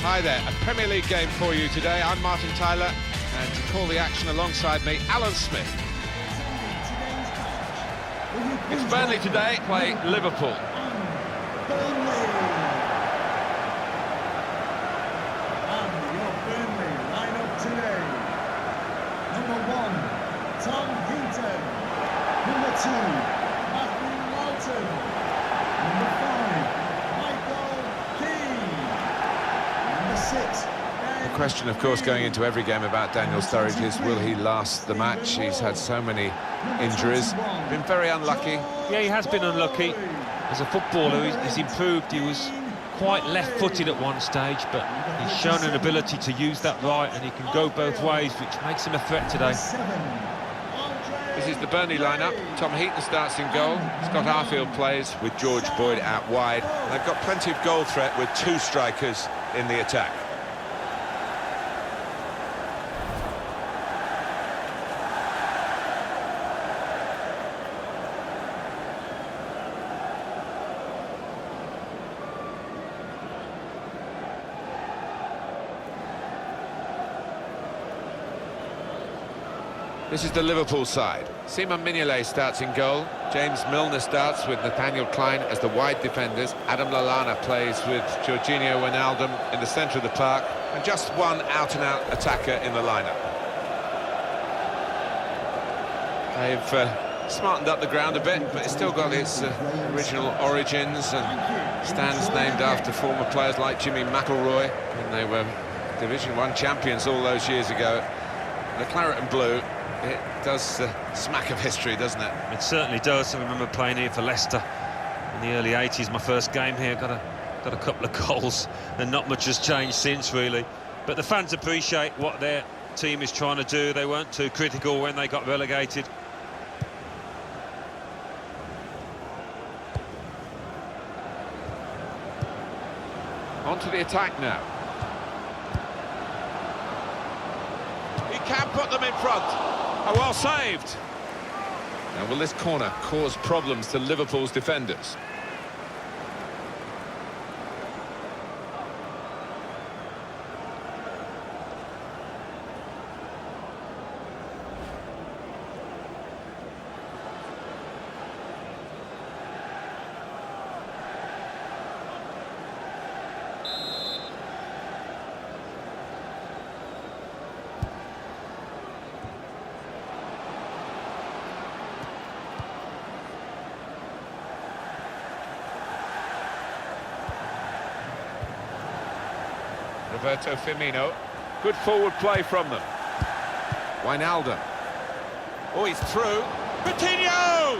Hi there, a Premier League game for you today. I'm Martin Tyler, and to call the action alongside me, Alan Smith. It's Burnley today, play Liverpool. Burnley. And your Burnley line-up today. Number 1, Tom Heaton. Number 2, Matthew Walton. Number 5, Michael Keane. Number 6, The question, of course, going into every game about Daniel Sturridge is, will he last the match? He's had so many injuries, been very unlucky. Yeah, he has been unlucky. As a footballer, he's improved. He was quite left-footed at one stage, but he's shown an ability to use that right, and he can go both ways, which makes him a threat today. This is the Burnley lineup. Tom Heaton starts in goal. Scott Arfield plays with George Boyd out wide. They've got plenty of goal threat with 2 strikers in the attack. This is the Liverpool side. Simon Mignolet starts in goal. James Milner starts with Nathaniel Klein as the wide defenders. Adam Lallana plays with Jorginho Wijnaldum in the centre of the park. And just one out-and-out attacker in the lineup. They've smartened up the ground a bit, but it's still got its original origins and stands named after former players like Jimmy McIlroy when they were Division 1 champions all those years ago. The claret and blue, it does smack of history, doesn't it? It certainly does. I remember playing here for Leicester in the early 80s. My first game here, got a couple of goals, and not much has changed since, really. But the fans appreciate what their team is trying to do. They weren't too critical when they got relegated. On to the attack now. He can put them in front. Oh, well saved. Now, will this corner cause problems to Liverpool's defenders? Roberto Firmino, good forward play from them. Wijnaldum. Oh, he's through. Coutinho!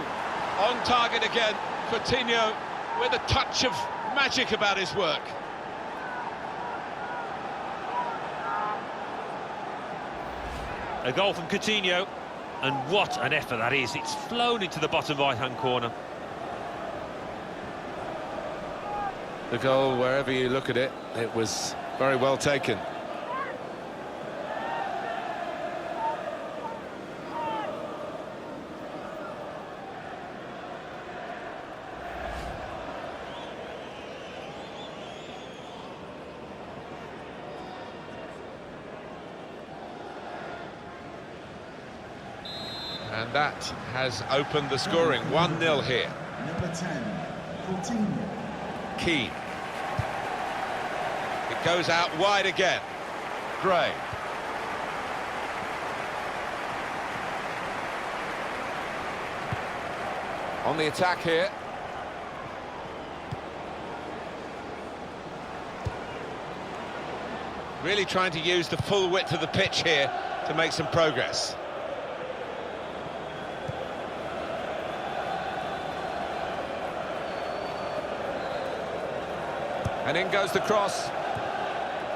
On target again. Coutinho with a touch of magic about his work. A goal from Coutinho, and what an effort that is. It's flown into the bottom right-hand corner. The goal, wherever you look at it, it was very well taken. And that has opened the scoring. 1-0 here. Number 10, Coutinho. Keane. It goes out wide again. Gray. On the attack here. Really trying to use the full width of the pitch here to make some progress. And in goes the cross.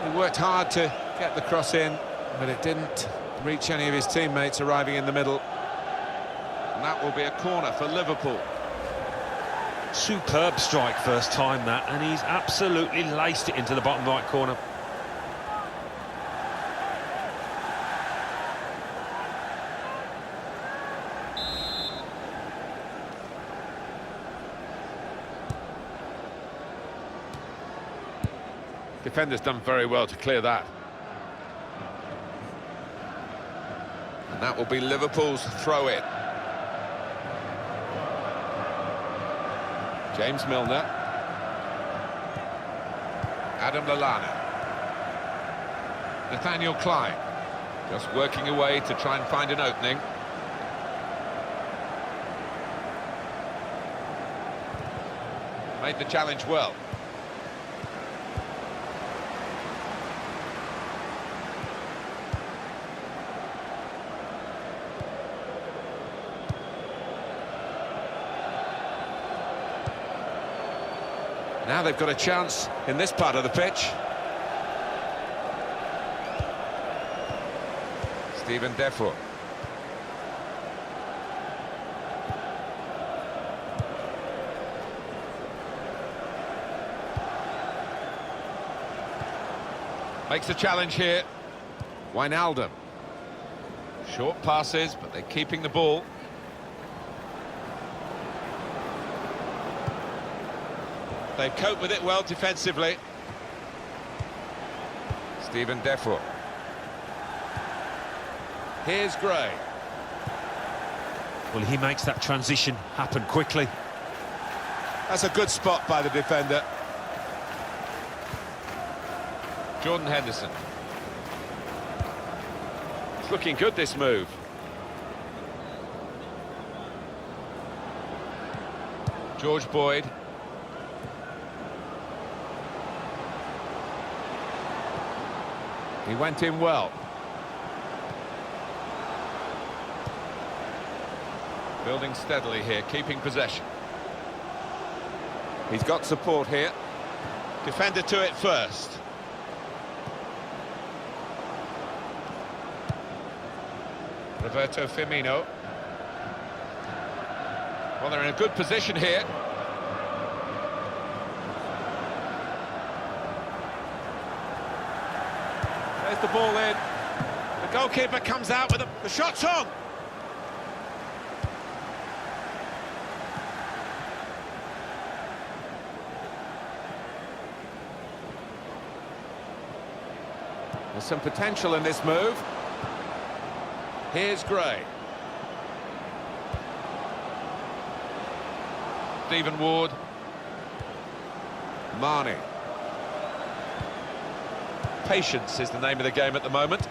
He worked hard to get the cross in, but it didn't reach any of his teammates arriving in the middle. And that will be a corner for Liverpool. Superb strike first time, that, and he's absolutely laced it into the bottom right corner. Defender's done very well to clear that. And that will be Liverpool's throw-in. James Milner. Adam Lallana. Nathaniel Klein. Just working away to try and find an opening. Made the challenge well. Now they've got a chance in this part of the pitch. Stephen Defoe. Makes a challenge here. Wijnaldum. Short passes, but they're keeping the ball. They've coped with it well defensively. Stephen Defoe. Here's Gray. Well, he makes that transition happen quickly. That's a good spot by the defender. Jordan Henderson. It's looking good, this move. George Boyd. He went in well. Building steadily here, keeping possession. He's got support here. Defender to it first. Roberto Firmino. Well, they're in a good position here. There's the ball in. The goalkeeper comes out with the shot's on. There's some potential in this move. Here's Gray. Stephen Ward. Marnie. Patience is the name of the game at the moment.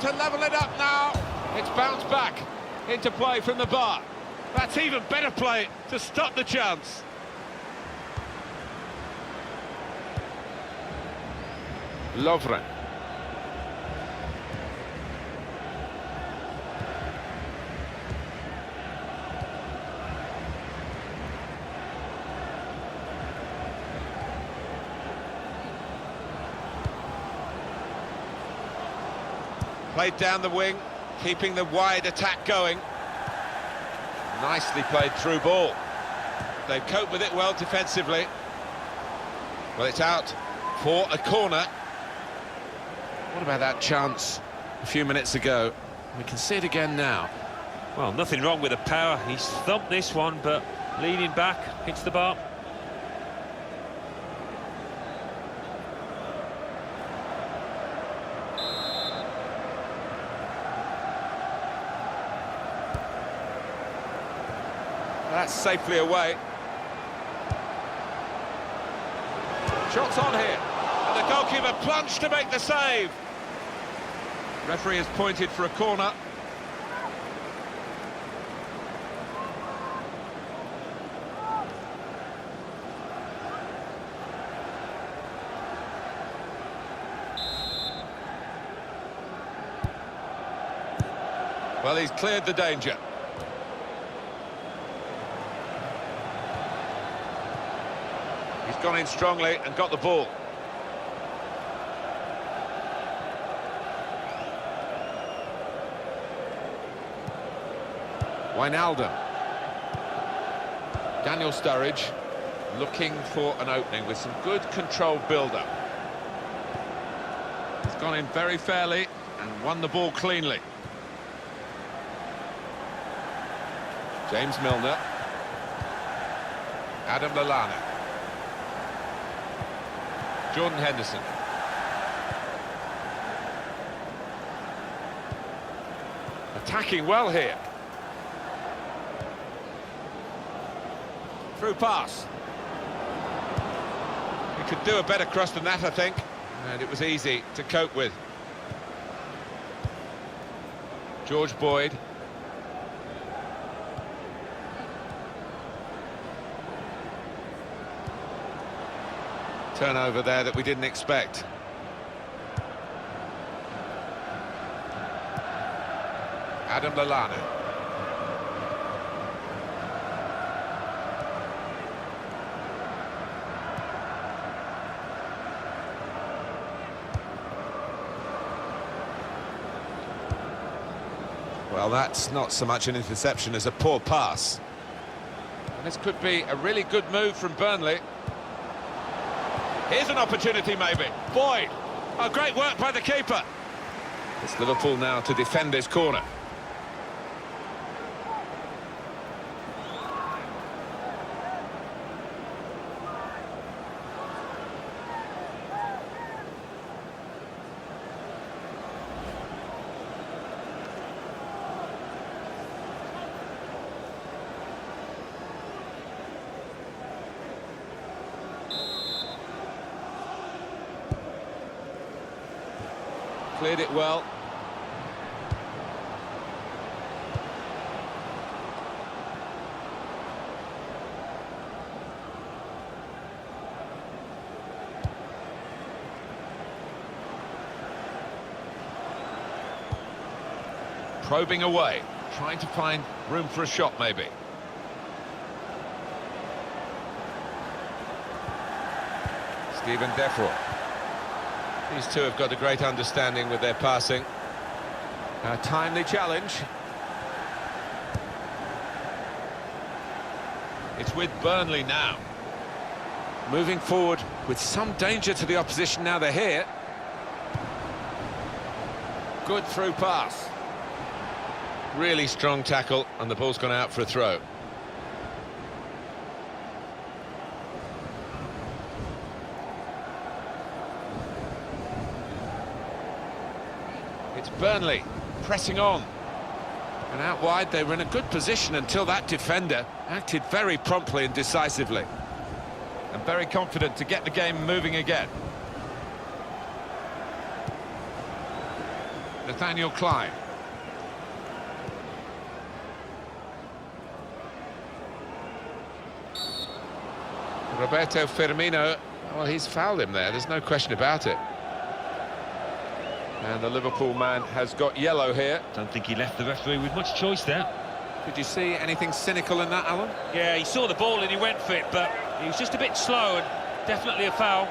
To level it up now. It's bounced back into play from the bar. That's even better play to stop the chance. Lovren. Played down the wing, keeping the wide attack going. Nicely played through ball. They've coped with it well defensively. Well, it's out for a corner. What about that chance a few minutes ago? We can see it again now. Well, nothing wrong with the power. He's thumped this one, but leaning back, hits the bar. That's safely away. Shots on here. And the goalkeeper plunged to make the save. Referee has pointed for a corner. Well, he's cleared the danger. He's gone in strongly and got the ball. Wijnaldum. Daniel Sturridge looking for an opening with some good controlled build-up. He's gone in very fairly and won the ball cleanly. James Milner. Adam Lallana. Jordan Henderson. Attacking well here. Through pass. He could do a better cross than that, I think. And it was easy to cope with. George Boyd. Turnover there that we didn't expect. Adam Lallana. Well, that's not so much an interception as a poor pass. And this could be a really good move from Burnley. Here's an opportunity, maybe. Boyd. Oh, great work by the keeper. It's Liverpool now to defend this corner. Cleared it well. Probing away, trying to find room for a shot maybe. Stephen Defraud. These two have got a great understanding with their passing. A timely challenge. It's with Burnley now. Moving forward with some danger to the opposition now they're here. Good through pass. Really strong tackle, and the ball's gone out for a throw. It's Burnley pressing on. And out wide, they were in a good position until that defender acted very promptly and decisively. And very confident to get the game moving again. Nathaniel Klein. Roberto Firmino, well, he's fouled him there, there's no question about it. And the Liverpool man has got yellow here. Don't think he left the referee with much choice there. Did you see anything cynical in that, Alan? Yeah, he saw the ball and he went for it, but he was just a bit slow and definitely a foul.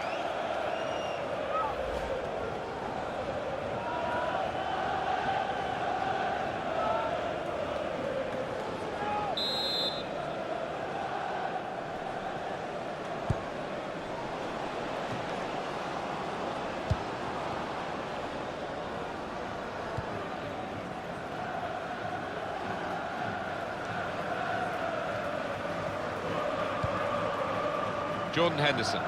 Jordan Henderson.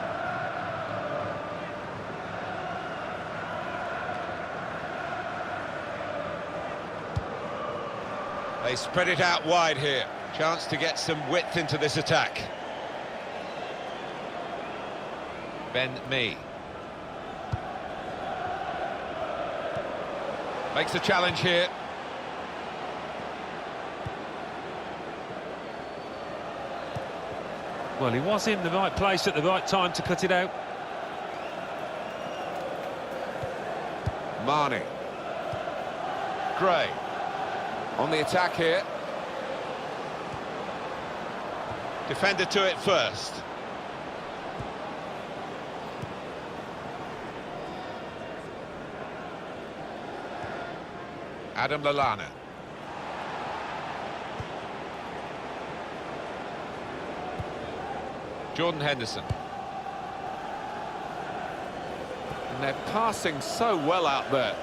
They spread it out wide here. Chance to get some width into this attack. Ben Mee. Makes a challenge here. Well, he was in the right place at the right time to cut it out. Marnie. Gray. On the attack here. Defender to it first. Adam Lallana. Jordan Henderson. And they're passing so well out there.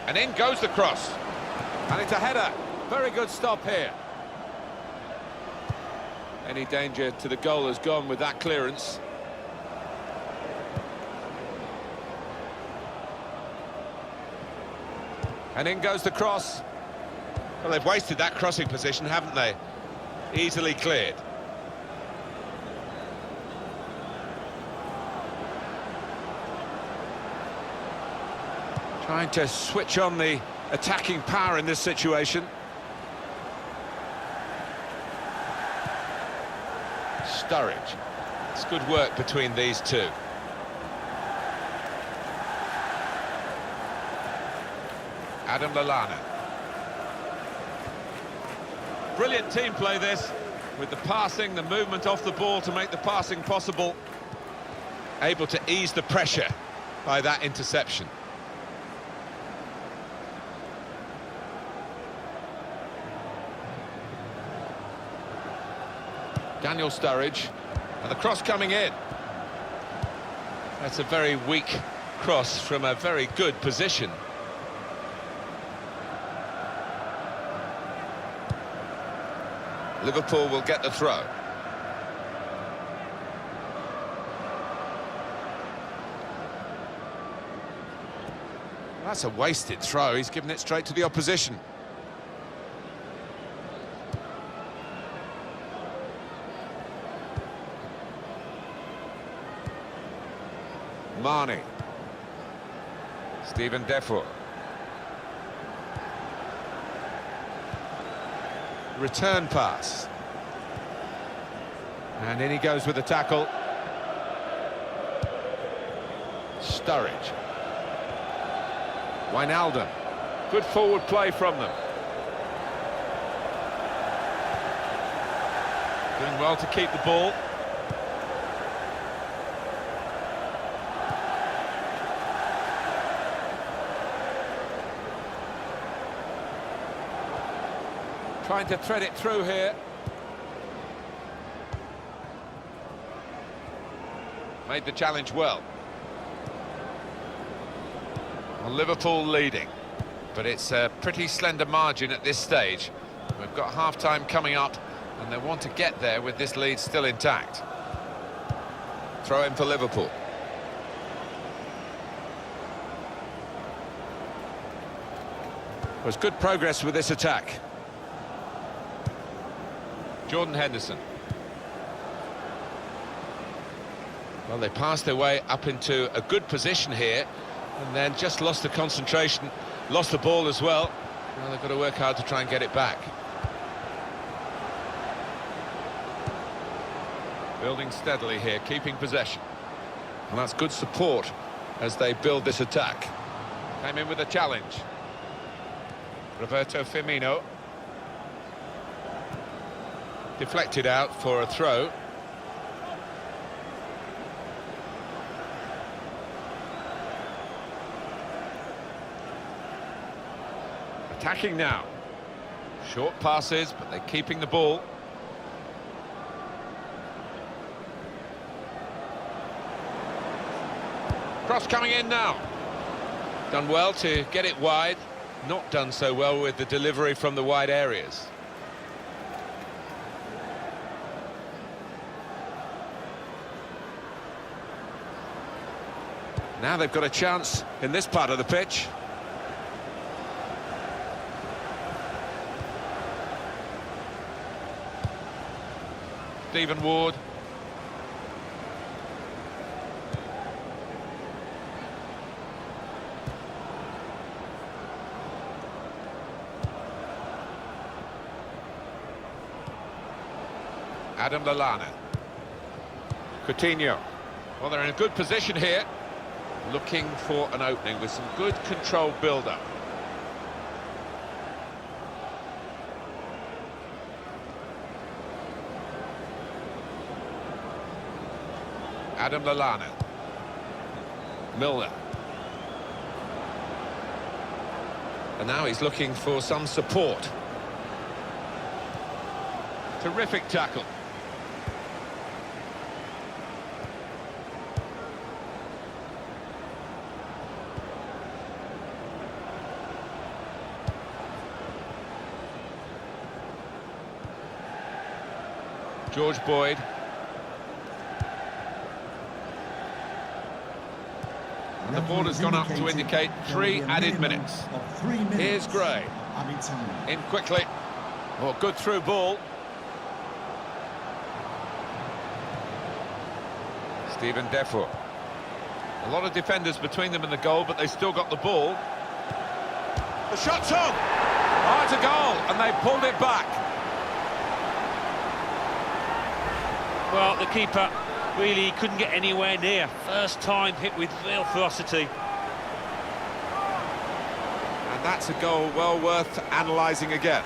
And in goes the cross. And it's a header. Very good stop here. Any danger to the goal has gone with that clearance. And in goes the cross. Well, they've wasted that crossing position, haven't they? Easily cleared. Trying to switch on the attacking power in this situation. Sturridge. It's good work between these two. Adam Lallana. Brilliant team play this, with the passing, the movement off the ball to make the passing possible. Able to ease the pressure by that interception. Daniel Sturridge, and the cross coming in. That's a very weak cross from a very good position. Liverpool will get the throw. That's a wasted throw. He's given it straight to the opposition. Marnie. Stephen Defoe. Return pass. And in he goes with the tackle. Sturridge. Wijnaldum. Good forward play from them. Doing well to keep the ball. Trying to thread it through here. Made the challenge well. Well, Liverpool leading, but it's a pretty slender margin at this stage. We've got half-time coming up, and they want to get there with this lead still intact. Throw in for Liverpool. There's good progress with this attack. Jordan Henderson. Well, they passed their way up into a good position here, and then just lost the concentration, lost the ball as well. Well, they've got to work hard to try and get it back. Building steadily here, keeping possession. And that's good support as they build this attack. Came in with a challenge. Roberto Firmino. Deflected out for a throw. Attacking now. Short passes, but they're keeping the ball. Cross coming in now. Done well to get it wide. Not done so well with the delivery from the wide areas. Now they've got a chance in this part of the pitch. Stephen Ward. Adam Lallana. Coutinho. Well, they're in a good position here. Looking for an opening with some good controlled build-up. Adam Lallana. Milner. And now he's looking for some support. Terrific tackle. George Boyd. And the ball has gone up to indicate 3 added minutes. Here's Gray. In quickly. Oh, good through ball. Stephen Defoe. A lot of defenders between them and the goal, but they still got the ball. The shot's on! Oh, it's a goal, and they pulled it back. Well, the keeper really couldn't get anywhere near. First time hit with real ferocity. And that's a goal well worth analysing again.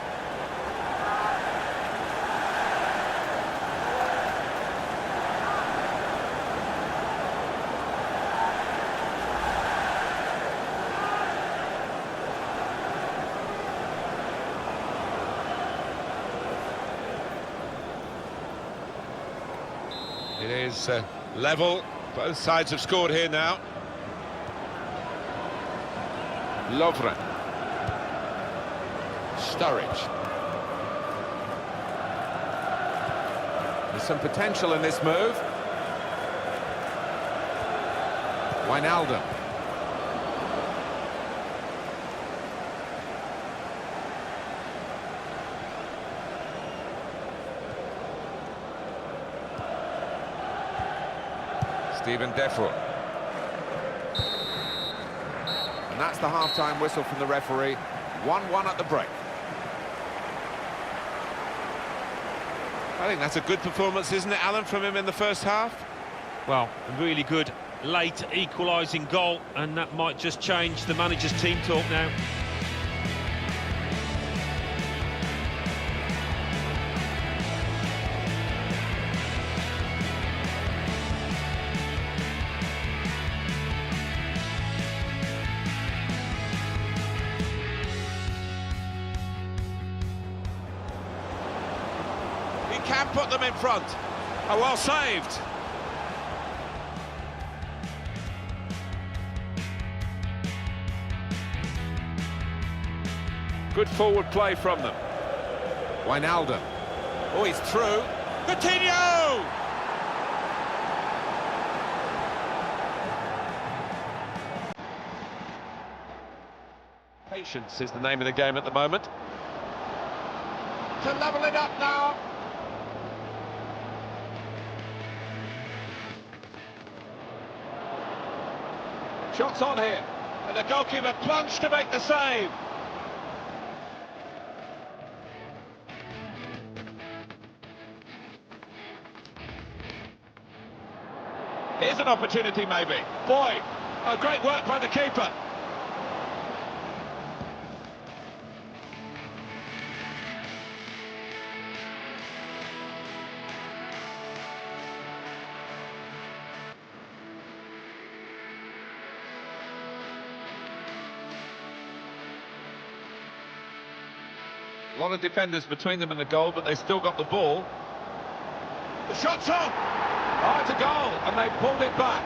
It is level. Both sides have scored here now. Lovren. Sturridge. There's some potential in this move. Wijnaldum. Stephen Defoe. And that's the half-time whistle from the referee. 1-1 at the break. I think that's a good performance, isn't it, Alan, from him in the first half? Well, a really good late equalising goal, and that might just change the manager's team talk now. Can put them in front. Oh, well saved. Good forward play from them. Wijnaldum. Oh, he's through. Coutinho! Patience is the name of the game at the moment. To level it up now. Shots on here, and the goalkeeper plunged to make the save. Here's an opportunity, maybe. Boy, a great work by the keeper. A lot of defenders between them and the goal, but they still got the ball. The shot's on! Oh, it's a goal, and they pulled it back.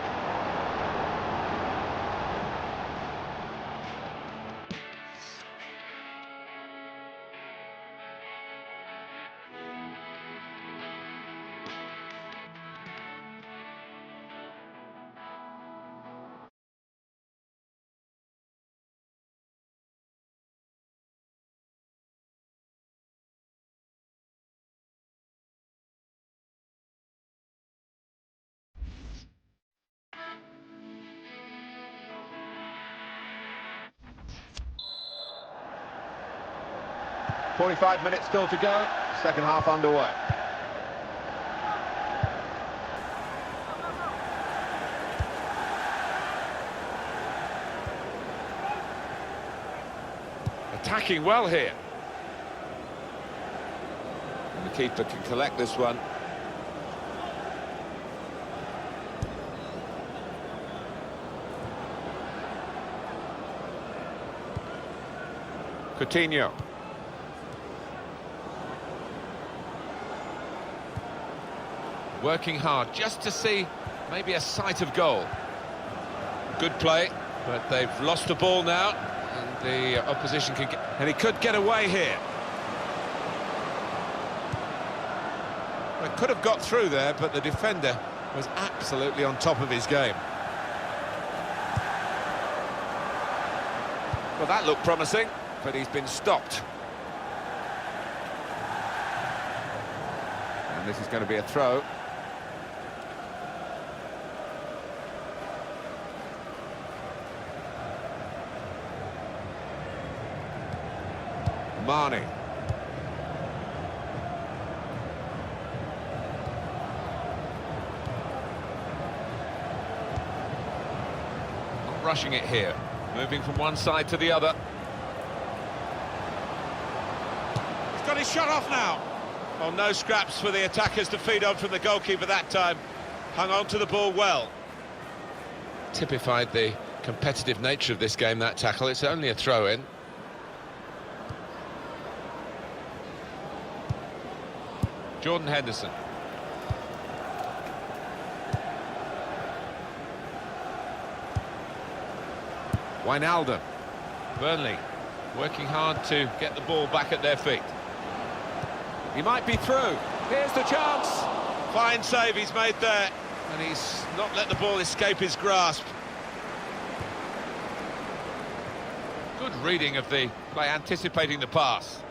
.45 minutes still to go, second half underway. Attacking well here. And the keeper can collect this one. Coutinho. Working hard just to see maybe a sight of goal. Good play, but they've lost the ball now, and the opposition can get, and he could get away here. Well, could have got through there, but the defender was absolutely on top of his game. Well, that looked promising, but he's been stopped. And this is going to be a throw. Marnie. Not rushing it here. Moving from one side to the other. He's got his shot off now. Well, no scraps for the attackers to feed on from the goalkeeper that time. Hung on to the ball well. Typified the competitive nature of this game, that tackle. It's only a throw-in. Jordan Henderson. Wijnaldum. Burnley working hard to get the ball back at their feet. He might be through. Here's the chance. Fine save he's made there. And he's not let the ball escape his grasp. Good reading of the play, anticipating the pass.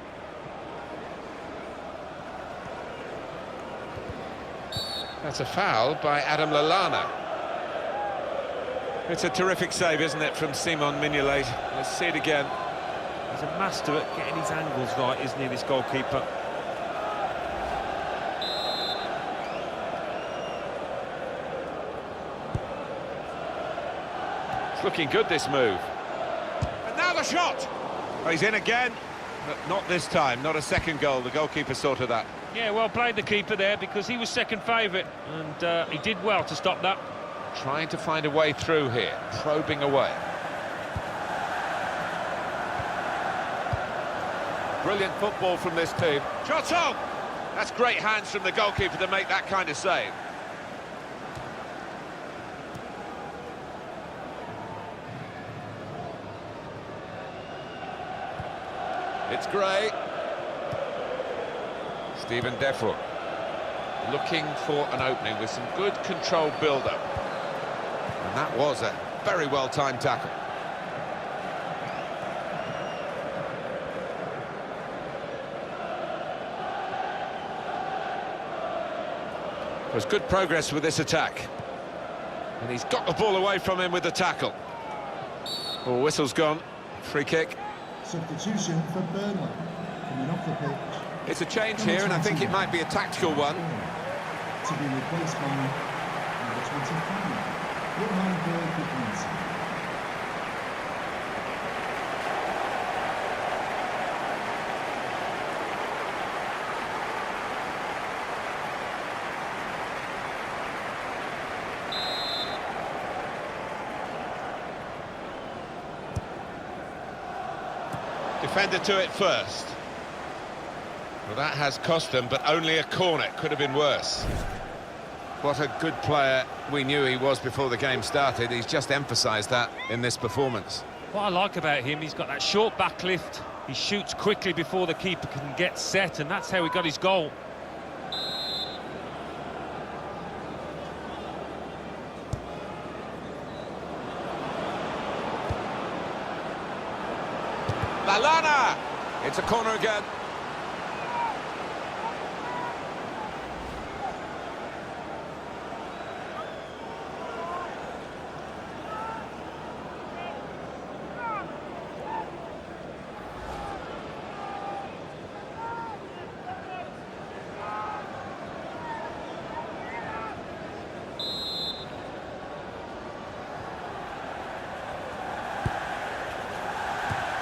That's a foul by Adam Lallana. It's a terrific save, isn't it, from Simon Mignolet? Let's see it again. He's a master at getting his angles right, isn't he, this goalkeeper? It's looking good, this move. And now the shot! Oh, he's in again, but not this time, not a second goal. The goalkeeper sorted that. Yeah, well played the keeper there, because he was second favourite, and he did well to stop that. Trying to find a way through here, probing away. Brilliant football from this team. Shot on! That's great hands from the goalkeeper to make that kind of save. It's Gray. Stephen Defoe looking for an opening with some good controlled build-up. And that was a very well-timed tackle. There's good progress with this attack. And he's got the ball away from him with the tackle. Oh, whistle's gone. Free kick. Substitution for Burnley. Coming off the pitch. It's a change here, and I think it might be a tactical one. To be replaced by number 25. Defender to it first. Well, that has cost them, but only a corner. Could have been worse. What a good player we knew he was before the game started. He's just emphasised that in this performance. What I like about him, he's got that short back lift. He shoots quickly before the keeper can get set, and that's how he got his goal. Lallana! It's a corner again.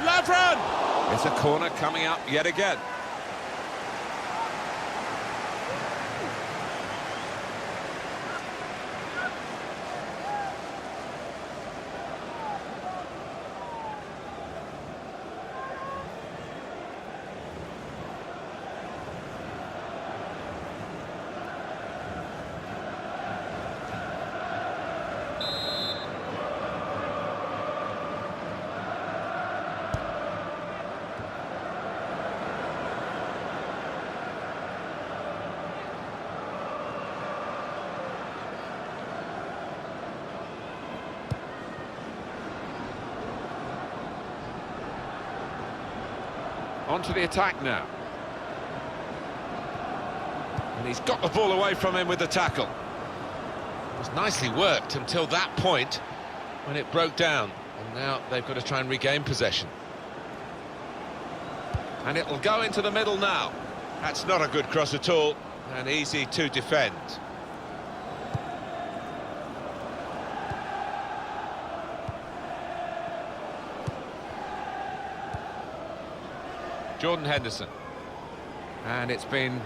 Lovren! It's a corner coming up yet again. On to the attack now. And he's got the ball away from him with the tackle. It was nicely worked until that point when it broke down. And now they've got to try and regain possession. And it'll go into the middle now. That's not a good cross at all, and easy to defend. Jordan Henderson. And it's been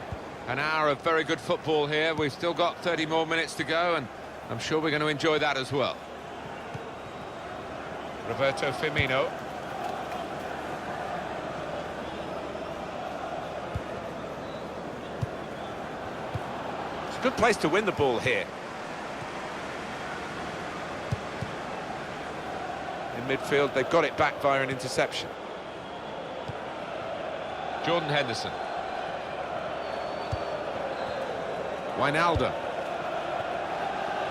an hour of very good football here. We've still got 30 more minutes to go, and I'm sure we're going to enjoy that as well. Roberto Firmino. It's a good place to win the ball here. In midfield, they've got it back via an interception. Jordan Henderson. Wijnaldum.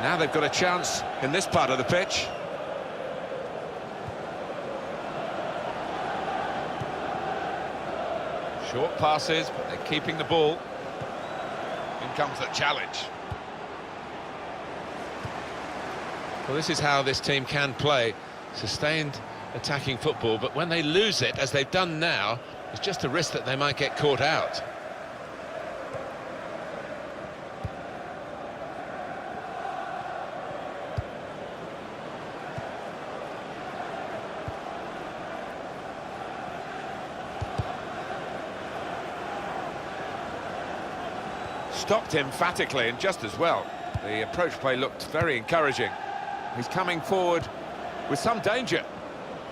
Now they've got a chance in this part of the pitch. Short passes, but they're keeping the ball. In comes the challenge. Well, this is how this team can play. Sustained attacking football, but when they lose it, as they've done now, it's just a risk that they might get caught out. Stopped emphatically and just as well. The approach play looked very encouraging. He's coming forward with some danger.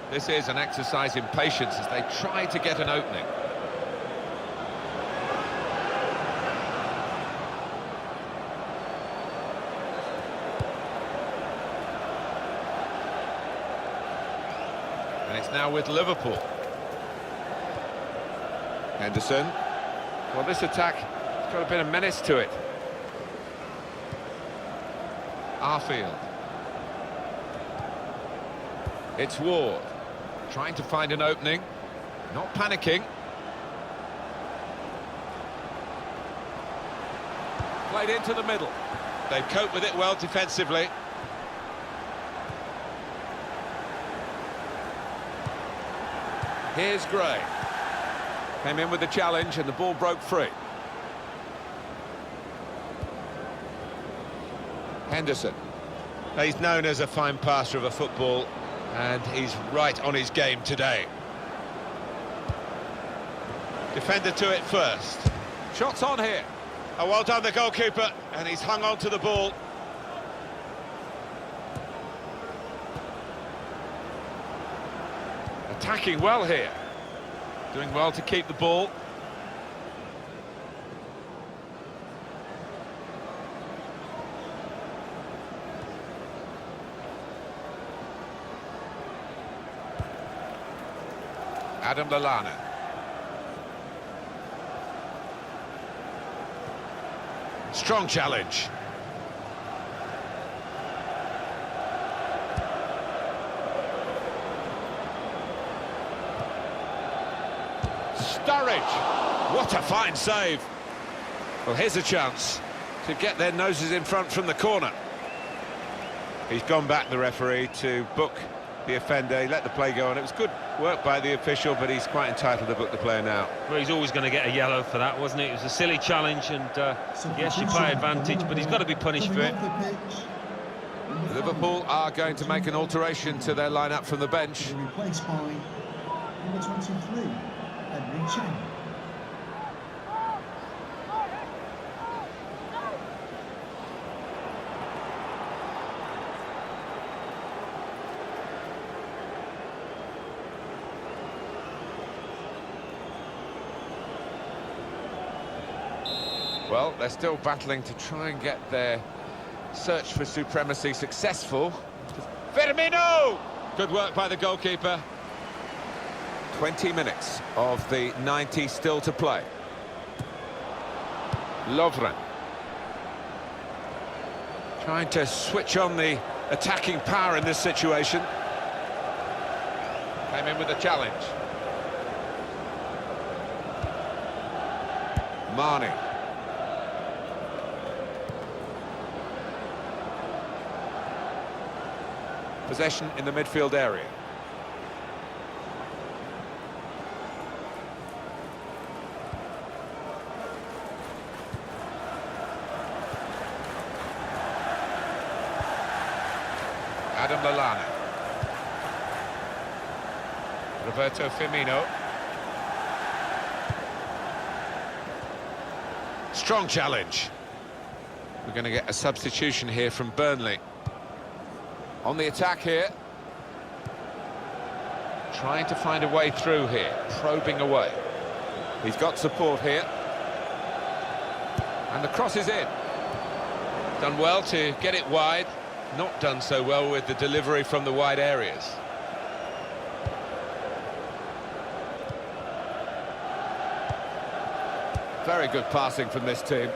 This is an exercise in patience as they try to get an opening. And it's now with Liverpool. Henderson. Well, this attack has got a bit of menace to it. Arfield. It's Ward. Trying to find an opening, not panicking. Played into the middle. They've coped with it well defensively. Here's Gray. Came in with the challenge and the ball broke free. Henderson. He's known as a fine passer of a football, and he's right on his game today. Defender to it first. Shots on here. Oh, well done the goalkeeper, and he's hung on to the ball. Attacking well here. Doing well to keep the ball. Adam Lallana. Strong challenge. Sturridge. What a fine save. Well, here's a chance to get their noses in front from the corner. He's gone back, the referee, to book the offender. He let the play go on. It was good work by the official, but he's quite entitled to book the player now. Well, he's always going to get a yellow for that, wasn't it? It was a silly challenge, and yes, you play advantage, but he's got to be punished for it. Liverpool are going to make an alteration to their lineup from the bench. Replaced by number 23, Henry Chen. Well, they're still battling to try and get their search for supremacy successful. Firmino! Good work by the goalkeeper. 20 minutes of the 90 still to play. Lovren. Trying to switch on the attacking power in this situation. Came in with a challenge. Marnie. Possession in the midfield area. Adam Lallana. Roberto Firmino. Strong challenge. We're going to get a substitution here from Burnley. On the attack here. Trying to find a way through here. Probing away. He's got support here. And the cross is in. Done well to get it wide. Not done so well with the delivery from the wide areas. Very good passing from this team.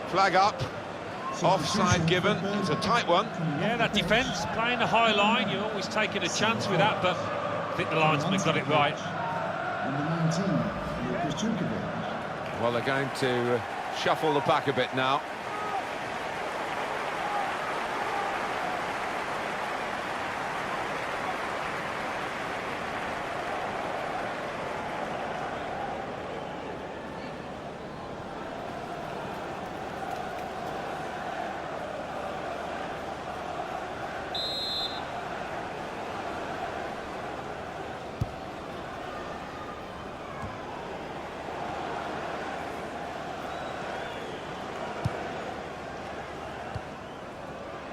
Flag up. Offside given. It's a tight one. Yeah, that defence, playing the high line, you're always taking a chance with that, but I think the linesman got it right. Well, they're going to shuffle the pack a bit now.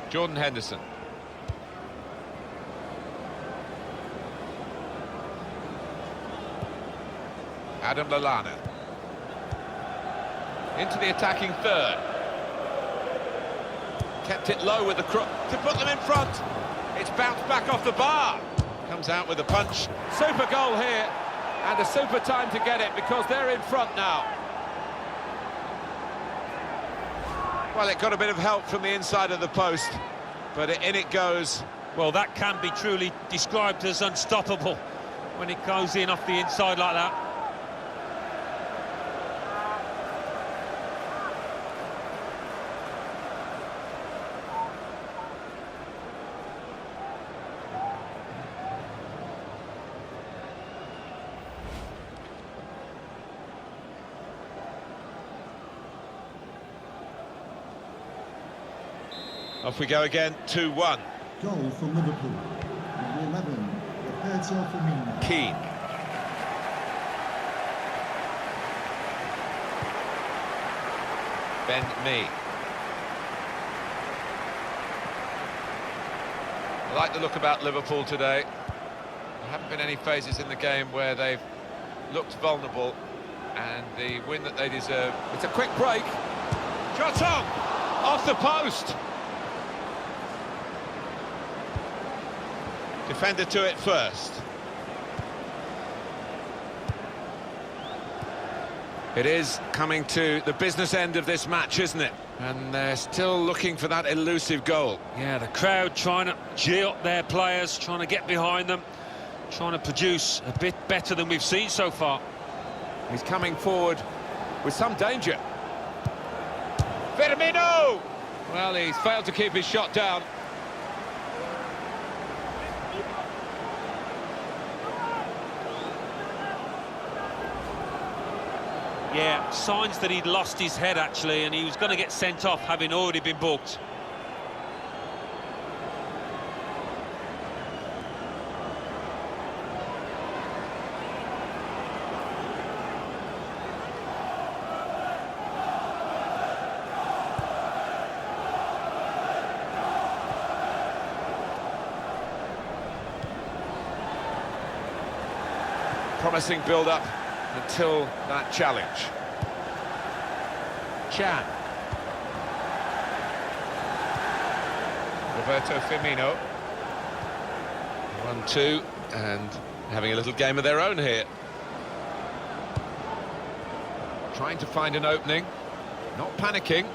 Jordan Henderson. Adam Lallana. Into the attacking third. Kept it low with the crook to put them in front. It's bounced back off the bar. Comes out with a punch. Super goal here. And a super time to get it because they're in front now. Well, it got a bit of help from the inside of the post, but in it goes. Well, that can be truly described as unstoppable when it goes in off the inside like that. Off we go again, 2-1. Goal for Liverpool. Number 11, Roberto Firmino. Keane. Ben Mee. I like the look about Liverpool today. There haven't been any phases in the game where they've looked vulnerable, and the win that they deserve. It's a quick break. Shot on! Off the post! Defender to it first. It is coming to the business end of this match, isn't it? And they're still looking for that elusive goal. Yeah, the crowd trying to gee up their players, trying to get behind them, trying to produce a bit better than we've seen so far. He's coming forward with some danger. Firmino! Well, he's failed to keep his shot down. Yeah, signs that he'd lost his head, actually, and he was going to get sent off, having already been booked. Promising build-up until that challenge. Chan. Roberto Firmino. 1-2, and having a little game of their own here. Trying to find an opening, not panicking.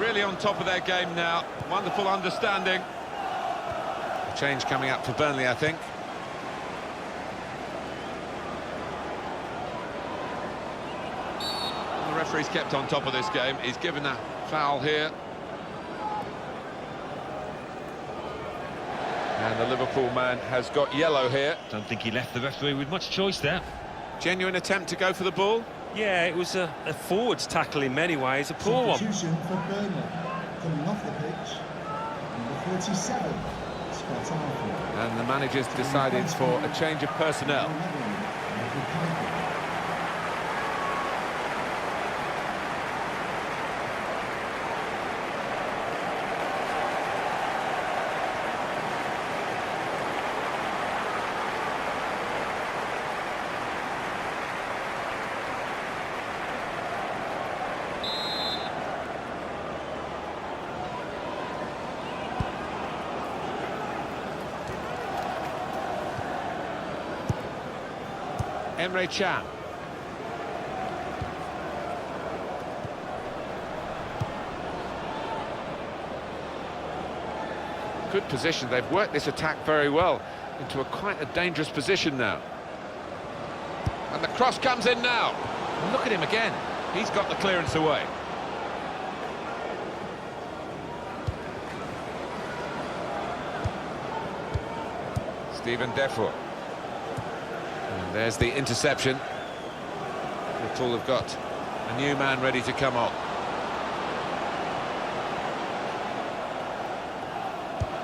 really on top of their game now. Wonderful understanding. A change coming up for Burnley, I think. The referee's kept on top of this game. He's given a foul here. And the Liverpool man has got yellow here. Don't think he left the referee with much choice there. Genuine attempt to go for the ball. Yeah, it was a forwards tackle in many ways, a poor one. Substitution for Burnley. Coming off the pitch, number 37, Scott Arthur. And the manager's decided for a change of personnel. Emre Can. Good position. They've worked this attack very well into quite a dangerous position now. And the cross comes in now. And look at him again. He's got the clearance away. Stephen Defoe. And there's the interception. Liverpool have got a new man ready to come on.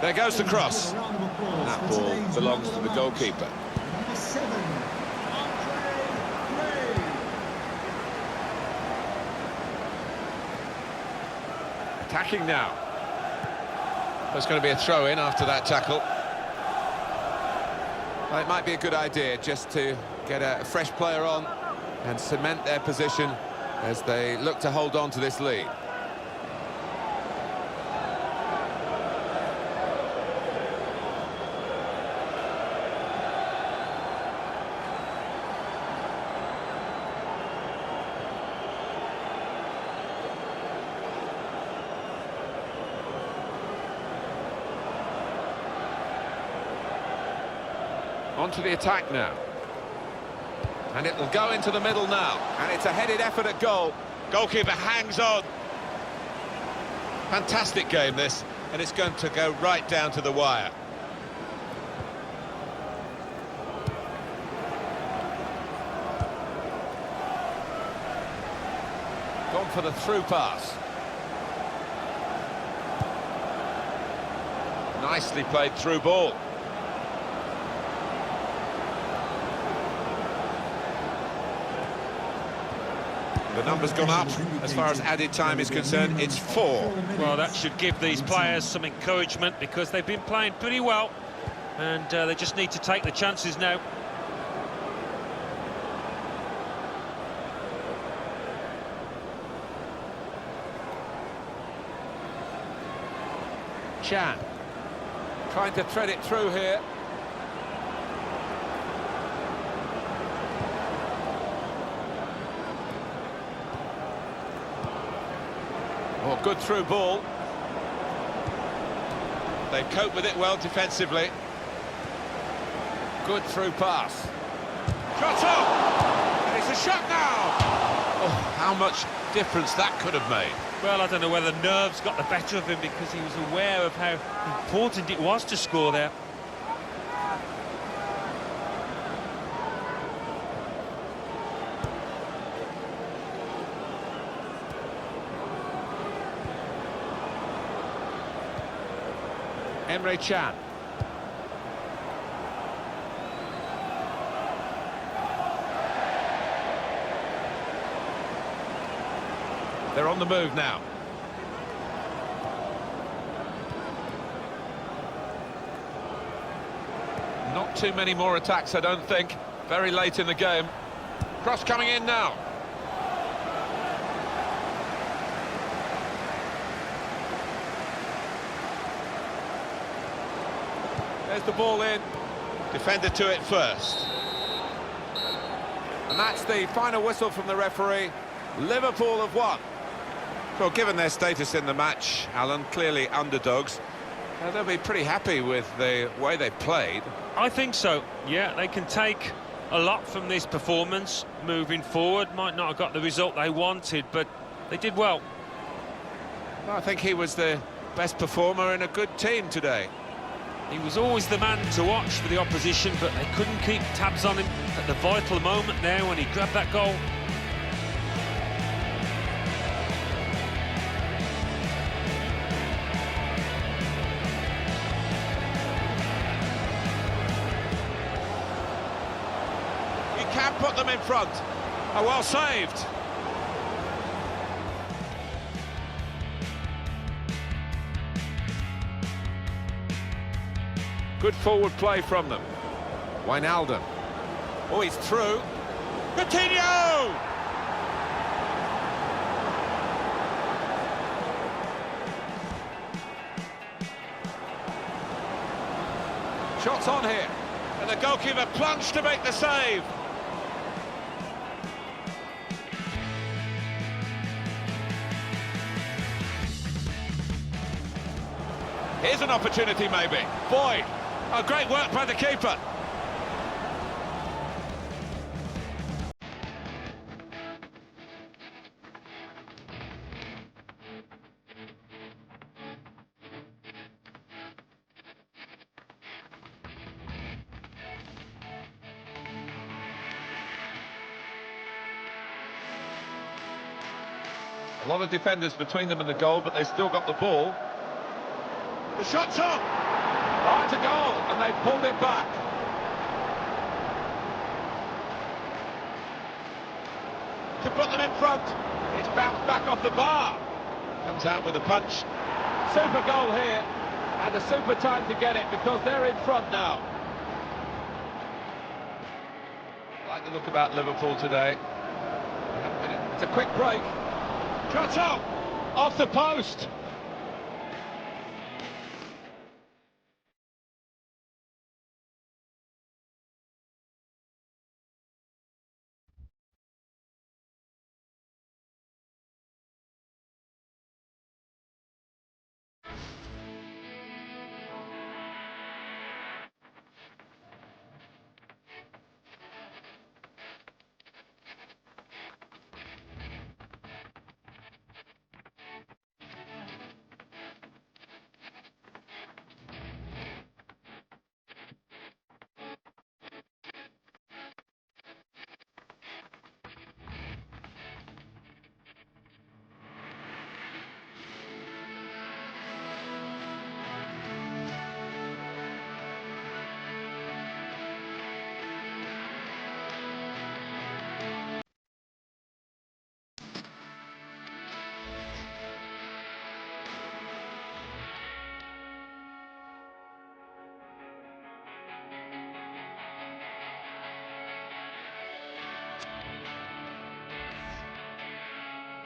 There goes the cross. That ball belongs to the goalkeeper. Number 7, Andre Gray. Attacking now. There's going to be a throw-in after that tackle. Well, it might be a good idea just to get a fresh player on and cement their position as they look to hold on to this lead. On to the attack now. And it will go into the middle now. And it's a headed effort at goal. Goalkeeper hangs on. Fantastic game, this. And it's going to go right down to the wire. Gone for the through pass. Nicely played through ball. The number's gone up. As far as added time is concerned, it's 4. Well, that should give these players some encouragement because they've been playing pretty well and they just need to take the chances now. Can trying to thread it through here. Oh, good through ball. They cope with it well defensively. Good through pass. Shot up! And it's a shot now! Oh, how much difference that could have made. Well, I don't know whether nerves got the better of him because he was aware of how important it was to score there. Emre Can. They're on the move now. Not too many more attacks, I don't think. Very late in the game. Cross coming in now. There's the ball in. Defender to it first. And that's the final whistle from the referee. Liverpool have won. Well, given their status in the match, Alan, clearly underdogs, they'll be pretty happy with the way they played. I think so, yeah. They can take a lot from this performance moving forward. Might not have got the result they wanted, but they did well. Well, I think he was the best performer in a good team today. He was always the man to watch for the opposition, but they couldn't keep tabs on him at the vital moment there when he grabbed that goal. You can put them in front. Oh, well saved. Good forward play from them. Wijnaldum. Oh, he's through. Coutinho! Shots on here. And the goalkeeper plunged to make the save. Here's an opportunity, maybe. Boyd. Oh, great work by the keeper. A lot of defenders between them and the goal, but they've still got the ball. The shot's on! Oh, it's a goal, and they pulled it back. To put them in front. It's bounced back off the bar. Comes out with a punch. Super goal here, and a super time to get it, because they're in front now. I like the look about Liverpool today. It's a quick break. Shot's up! Off the post!